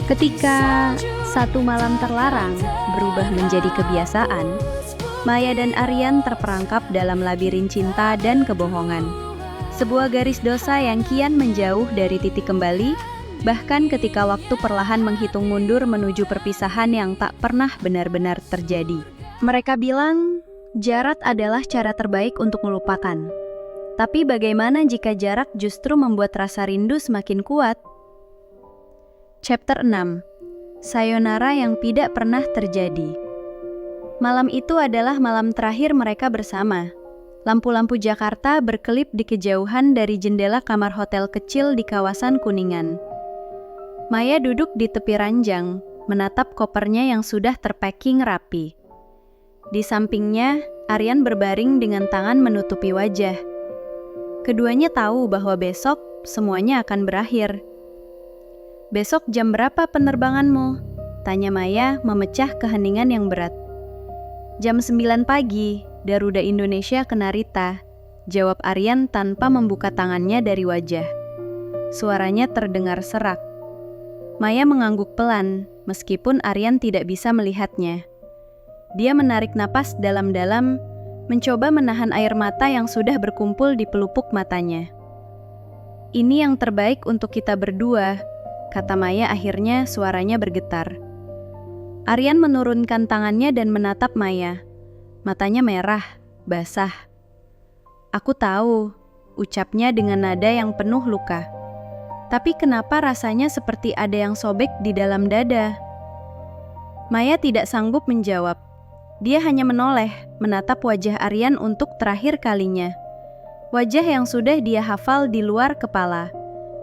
Ketika satu malam terlarang berubah menjadi kebiasaan, Maya dan Aryan terperangkap dalam labirin cinta dan kebohongan. Sebuah garis dosa yang kian menjauh dari titik kembali, bahkan ketika waktu perlahan menghitung mundur menuju perpisahan yang tak pernah benar-benar terjadi. Mereka bilang, jarak adalah cara terbaik untuk melupakan. Tapi bagaimana jika jarak justru membuat rasa rindu semakin kuat? Chapter 6. Sayonara yang tidak pernah terjadi. Malam itu adalah malam terakhir mereka bersama. Lampu-lampu Jakarta berkelip di kejauhan dari jendela kamar hotel kecil di kawasan Kuningan. Maya duduk di tepi ranjang, menatap kopernya yang sudah terpacking rapi. Di sampingnya, Aryan berbaring dengan tangan menutupi wajah. Keduanya tahu bahwa besok semuanya akan berakhir. "Besok jam berapa penerbanganmu?" tanya Maya memecah keheningan yang berat. "Jam 9 pagi, Garuda Indonesia ke Narita," jawab Aryan tanpa membuka tangannya dari wajah. Suaranya terdengar serak. Maya mengangguk pelan, meskipun Aryan tidak bisa melihatnya. Dia menarik napas dalam-dalam, mencoba menahan air mata yang sudah berkumpul di pelupuk matanya. "Ini yang terbaik untuk kita berdua," kata Maya akhirnya, suaranya bergetar. Aryan menurunkan tangannya dan menatap Maya. Matanya merah, basah. "Aku tahu," ucapnya dengan nada yang penuh luka. "Tapi kenapa rasanya seperti ada yang sobek di dalam dada?" Maya tidak sanggup menjawab. Dia hanya menoleh, menatap wajah Aryan untuk terakhir kalinya. Wajah yang sudah dia hafal di luar kepala.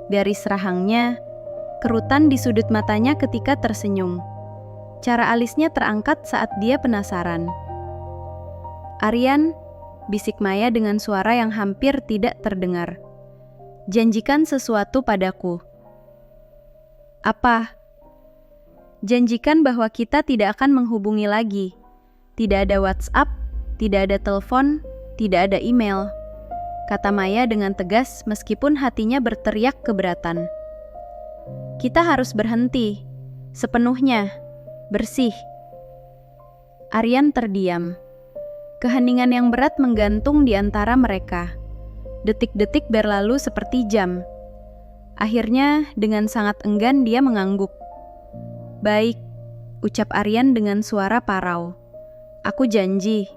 Garis rahangnya, kerutan di sudut matanya ketika tersenyum. Cara alisnya terangkat saat dia penasaran. "Aryan," bisik Maya dengan suara yang hampir tidak terdengar. "Janjikan sesuatu padaku." "Apa?" "Janjikan bahwa kita tidak akan menghubungi lagi. Tidak ada WhatsApp, tidak ada telepon, tidak ada email," kata Maya dengan tegas meskipun hatinya berteriak keberatan. "Kita harus berhenti, sepenuhnya, bersih." Aryan terdiam. Keheningan yang berat menggantung di antara mereka. Detik-detik berlalu seperti jam. Akhirnya, dengan sangat enggan dia mengangguk. "Baik," ucap Aryan dengan suara parau. "Aku janji."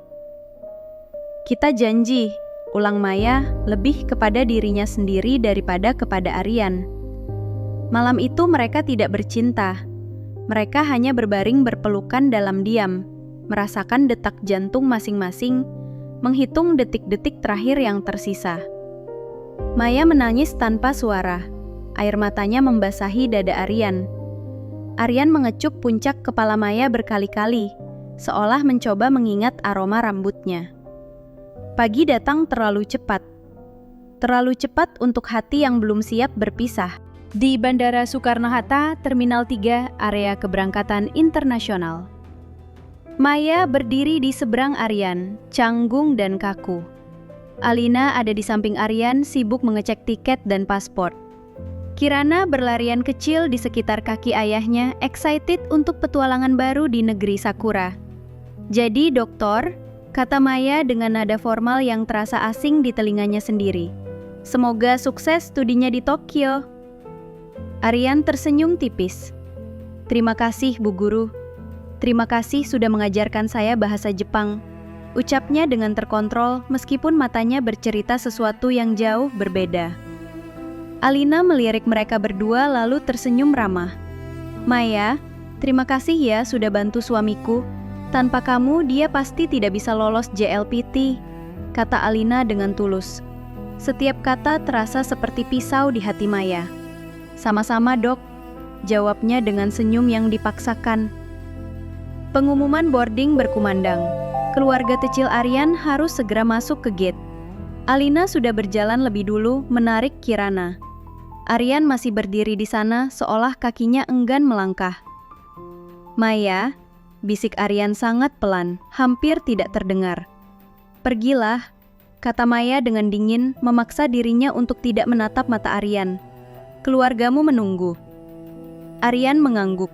"Kita janji," ulang Maya, lebih kepada dirinya sendiri daripada kepada Aryan. Malam itu mereka tidak bercinta. Mereka hanya berbaring berpelukan dalam diam, merasakan detak jantung masing-masing, menghitung detik-detik terakhir yang tersisa. Maya menangis tanpa suara. Air matanya membasahi dada Aryan. Aryan mengecup puncak kepala Maya berkali-kali, seolah mencoba mengingat aroma rambutnya. Pagi datang terlalu cepat. Terlalu cepat untuk hati yang belum siap berpisah. Di Bandara Soekarno-Hatta, Terminal 3, area keberangkatan internasional. Maya berdiri di seberang Aryan, canggung dan kaku. Alina ada di samping Aryan, sibuk mengecek tiket dan paspor. Kirana berlarian kecil di sekitar kaki ayahnya, excited untuk petualangan baru di negeri Sakura. "Jadi, dokter," kata Maya dengan nada formal yang terasa asing di telinganya sendiri. "Semoga sukses studinya di Tokyo." Aryan tersenyum tipis. "Terima kasih, Bu Guru. Terima kasih sudah mengajarkan saya bahasa Jepang," ucapnya dengan terkontrol meskipun matanya bercerita sesuatu yang jauh berbeda. Alina melirik mereka berdua lalu tersenyum ramah. "Maya, terima kasih ya sudah bantu suamiku. Tanpa kamu dia pasti tidak bisa lolos JLPT," kata Alina dengan tulus. Setiap kata terasa seperti pisau di hati Maya. "Sama-sama, Dok," jawabnya dengan senyum yang dipaksakan. Pengumuman boarding berkumandang. Keluarga kecil Aryan harus segera masuk ke gate. Alina sudah berjalan lebih dulu menarik Kirana. Aryan masih berdiri di sana seolah kakinya enggan melangkah. "Maya," bisik Aryan sangat pelan, hampir tidak terdengar. "Pergilah," kata Maya dengan dingin, memaksa dirinya untuk tidak menatap mata Aryan. "Keluargamu menunggu." Aryan mengangguk.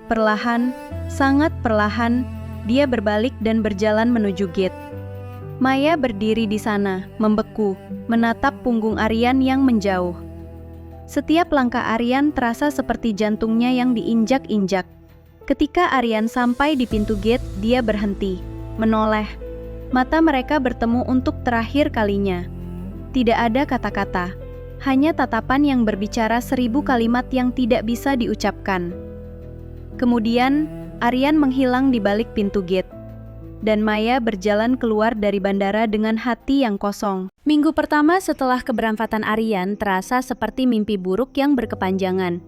Perlahan, sangat perlahan, dia berbalik dan berjalan menuju gate. Maya berdiri di sana, membeku, menatap punggung Aryan yang menjauh. Setiap langkah Aryan terasa seperti jantungnya yang diinjak-injak. Ketika Aryan sampai di pintu gate, dia berhenti, menoleh. Mata mereka bertemu untuk terakhir kalinya. Tidak ada kata-kata, hanya tatapan yang berbicara 1000 kalimat yang tidak bisa diucapkan. Kemudian, Aryan menghilang di balik pintu gate. Dan Maya berjalan keluar dari bandara dengan hati yang kosong. Minggu pertama setelah keberangkatan Aryan terasa seperti mimpi buruk yang berkepanjangan.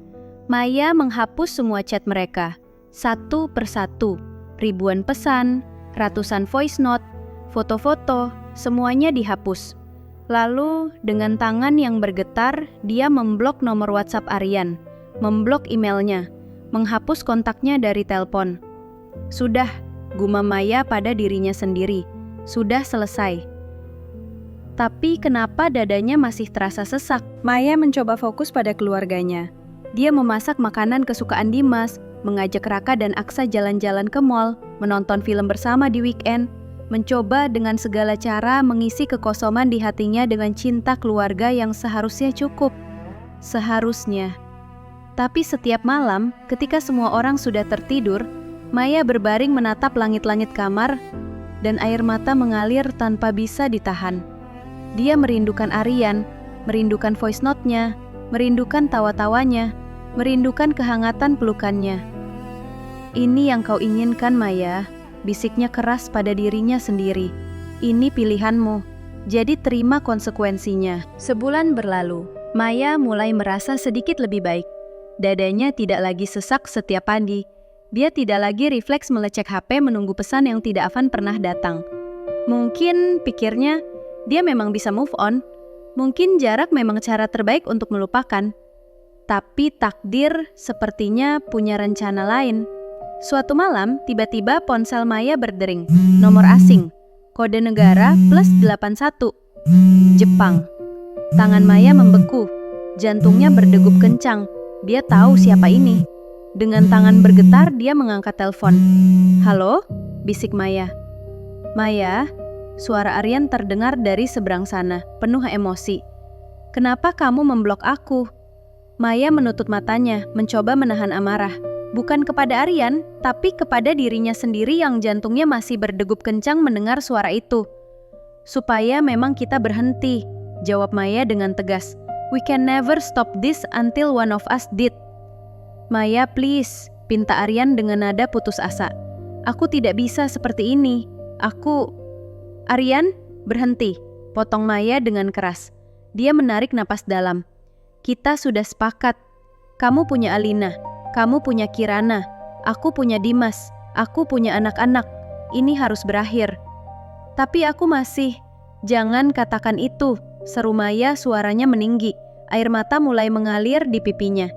Maya menghapus semua chat mereka, satu persatu. Ribuan pesan, ratusan voice note, foto-foto, semuanya dihapus. Lalu, dengan tangan yang bergetar, dia memblok nomor WhatsApp Aryan, memblok emailnya, menghapus kontaknya dari telepon. Sudah, gumam Maya pada dirinya sendiri. Sudah selesai. Tapi kenapa dadanya masih terasa sesak? Maya mencoba fokus pada keluarganya. Dia memasak makanan kesukaan Dimas, mengajak Raka dan Aksa jalan-jalan ke mall, menonton film bersama di weekend, mencoba dengan segala cara mengisi kekosongan di hatinya dengan cinta keluarga yang seharusnya cukup. Seharusnya. Tapi setiap malam, ketika semua orang sudah tertidur, Maya berbaring menatap langit-langit kamar, dan air mata mengalir tanpa bisa ditahan. Dia merindukan Aryan, merindukan voice note-nya, merindukan tawa-tawanya, merindukan kehangatan pelukannya. Ini yang kau inginkan, Maya, bisiknya keras pada dirinya sendiri. Ini pilihanmu, jadi terima konsekuensinya. Sebulan berlalu, Maya mulai merasa sedikit lebih baik. Dadanya tidak lagi sesak setiap pagi. Dia tidak lagi refleks melecek HP menunggu pesan yang tidak akan pernah datang. Mungkin, pikirnya, dia memang bisa move on. Mungkin jarak memang cara terbaik untuk melupakan. Tapi takdir sepertinya punya rencana lain. Suatu malam, tiba-tiba ponsel Maya berdering. Nomor asing. Kode negara +81. Jepang. Tangan Maya membeku. Jantungnya berdegup kencang. Dia tahu siapa ini. Dengan tangan bergetar, dia mengangkat telepon. "Halo?" bisik Maya. "Maya," suara Aryan terdengar dari seberang sana, penuh emosi. "Kenapa kamu memblok aku?" Maya menutup matanya, mencoba menahan amarah. Bukan kepada Aryan, tapi kepada dirinya sendiri yang jantungnya masih berdegup kencang mendengar suara itu. "Supaya memang kita berhenti," jawab Maya dengan tegas. "We can never stop this until one of us did." "Maya, please," pinta Aryan dengan nada putus asa. "Aku tidak bisa seperti ini. Aryan, berhenti," potong Maya dengan keras. Dia menarik napas dalam. "Kita sudah sepakat. Kamu punya Alina, kamu punya Kirana, aku punya Dimas, aku punya anak-anak. Ini harus berakhir." "Tapi aku masih..." "Jangan katakan itu," seru Maya, suaranya meninggi. Air mata mulai mengalir di pipinya.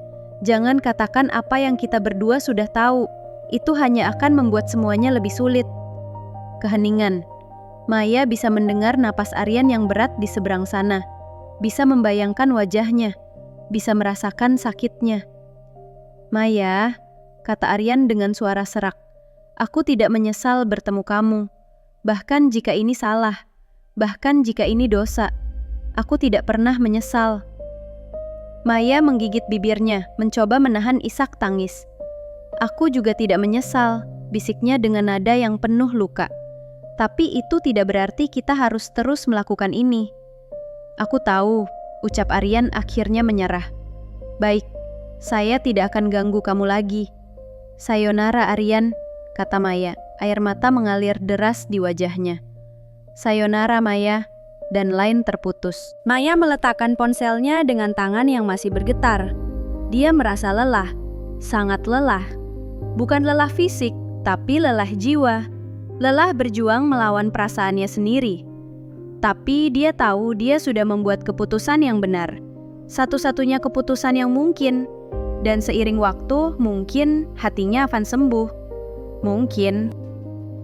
"Jangan katakan apa yang kita berdua sudah tahu. Itu hanya akan membuat semuanya lebih sulit." Keheningan. Maya bisa mendengar napas Aryan yang berat di seberang sana. Bisa membayangkan wajahnya. Bisa merasakan sakitnya. "Maya," kata Aryan dengan suara serak. "Aku tidak menyesal bertemu kamu. Bahkan jika ini salah. Bahkan jika ini dosa. Aku tidak pernah menyesal." Maya menggigit bibirnya, mencoba menahan isak tangis. "Aku juga tidak menyesal," bisiknya dengan nada yang penuh luka. "Tapi itu tidak berarti kita harus terus melakukan ini." "Aku tahu," ucap Aryan akhirnya menyerah. "Baik, saya tidak akan ganggu kamu lagi." "Sayonara, Aryan," kata Maya. Air mata mengalir deras di wajahnya. "Sayonara, Maya." Dan lain terputus. Maya meletakkan ponselnya dengan tangan yang masih bergetar. Dia merasa lelah, sangat lelah. Bukan lelah fisik, tapi lelah jiwa. Lelah berjuang melawan perasaannya sendiri. Tapi dia tahu dia sudah membuat keputusan yang benar. Satu-satunya keputusan yang mungkin. Dan seiring waktu, mungkin hatinya akan sembuh. Mungkin.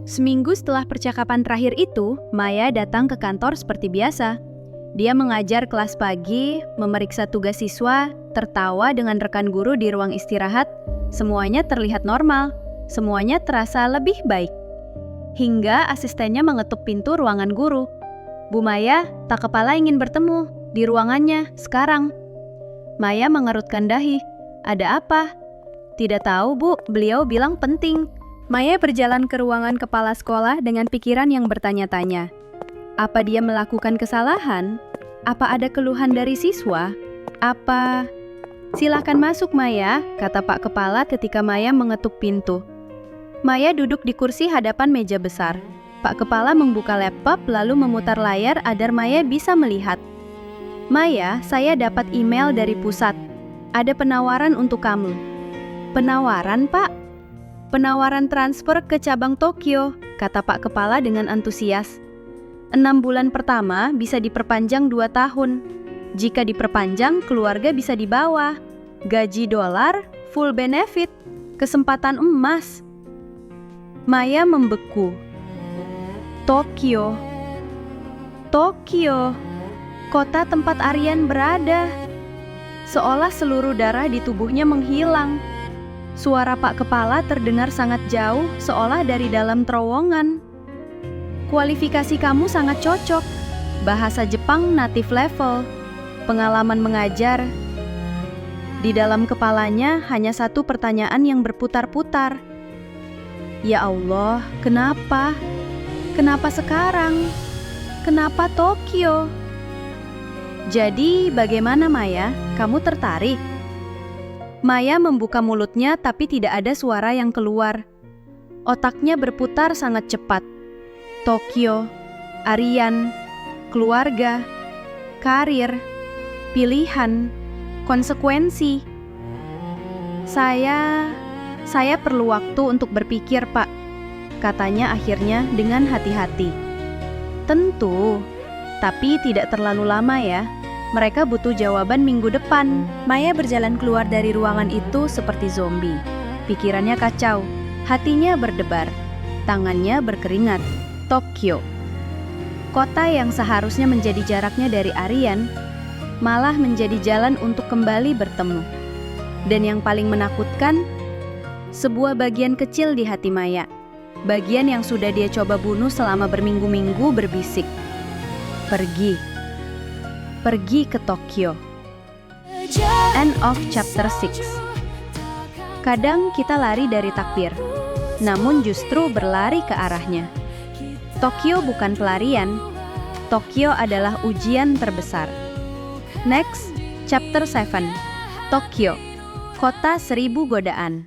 Seminggu setelah percakapan terakhir itu, Maya datang ke kantor seperti biasa. Dia mengajar kelas pagi, memeriksa tugas siswa, tertawa dengan rekan guru di ruang istirahat. Semuanya terlihat normal, semuanya terasa lebih baik. Hingga asistennya mengetuk pintu ruangan guru. "Bu Maya, tak kepala ingin bertemu di ruangannya sekarang." Maya mengerutkan dahi. "Ada apa?" "Tidak tahu, Bu. Beliau bilang penting." Maya berjalan ke ruangan kepala sekolah dengan pikiran yang bertanya-tanya. Apa dia melakukan kesalahan? Apa ada keluhan dari siswa? Apa... "Silakan masuk, Maya," kata Pak Kepala ketika Maya mengetuk pintu. Maya duduk di kursi hadapan meja besar. Pak Kepala membuka laptop lalu memutar layar agar Maya bisa melihat. "Maya, saya dapat email dari pusat. Ada penawaran untuk kamu." "Penawaran, Pak?" "Penawaran transfer ke cabang Tokyo," kata Pak Kepala dengan antusias. 6 bulan pertama bisa diperpanjang 2 tahun. Jika diperpanjang, keluarga bisa dibawa. Gaji dolar, full benefit, kesempatan emas. Maya membeku. Tokyo. Tokyo. Kota tempat Aryan berada. Seolah seluruh darah di tubuhnya menghilang. Suara Pak Kepala terdengar sangat jauh, seolah dari dalam terowongan. "Kualifikasi kamu sangat cocok. Bahasa Jepang native level. Pengalaman mengajar." Di dalam kepalanya hanya satu pertanyaan yang berputar-putar. Ya Allah, kenapa? Kenapa sekarang? Kenapa Tokyo? "Jadi bagaimana, Maya? Kamu tertarik?" Maya membuka mulutnya tapi tidak ada suara yang keluar. Otaknya berputar sangat cepat. Tokyo, Aryan, keluarga, karir, pilihan, konsekuensi. Saya perlu waktu untuk berpikir, Pak," katanya akhirnya dengan hati-hati. "Tentu, tapi tidak terlalu lama ya. Mereka butuh jawaban minggu depan." Maya berjalan keluar dari ruangan itu seperti zombie. Pikirannya kacau, hatinya berdebar, tangannya berkeringat. Tokyo, kota yang seharusnya menjadi jaraknya dari Aryan, malah menjadi jalan untuk kembali bertemu. Dan yang paling menakutkan, sebuah bagian kecil di hati Maya, bagian yang sudah dia coba bunuh selama berminggu-minggu berbisik, "Pergi. Pergi ke Tokyo." End of chapter 6. Kadang kita lari dari takdir, namun justru berlari ke arahnya. Tokyo bukan pelarian, Tokyo adalah ujian terbesar. Next, chapter 7. Tokyo, kota 1000 godaan.